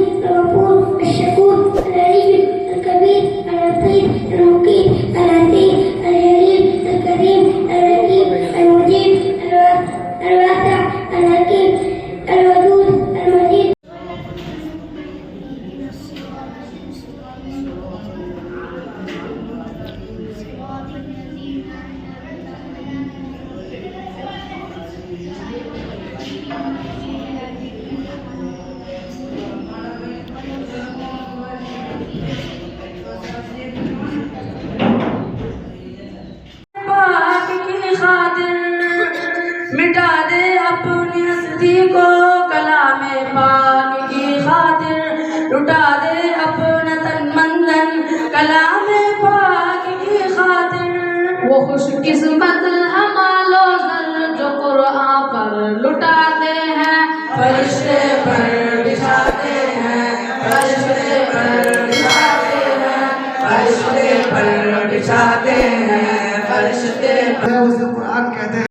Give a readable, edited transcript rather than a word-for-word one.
الغفور الشكور العليم الكبير اللطيف المقيم العزيز الجليل الكريم الرحيم المجيب الواسع الحكيم الودود المجيد. मिटा दे अपनी हस्ती को कलामे पाक की खातिर, लुटा दे अपना तन मंदन कलामे पाक की खातिर। वो खुशकिस्मत अमालो सर जो कुरान पर लुटाते हैं, फरिश्ते पर बिछाते हैं, फरिश्ते पर बिछाते हैं, फरिश्ते पर बिछाते हैं, फरिश्ते पर। उसे कुरान कहते हैं।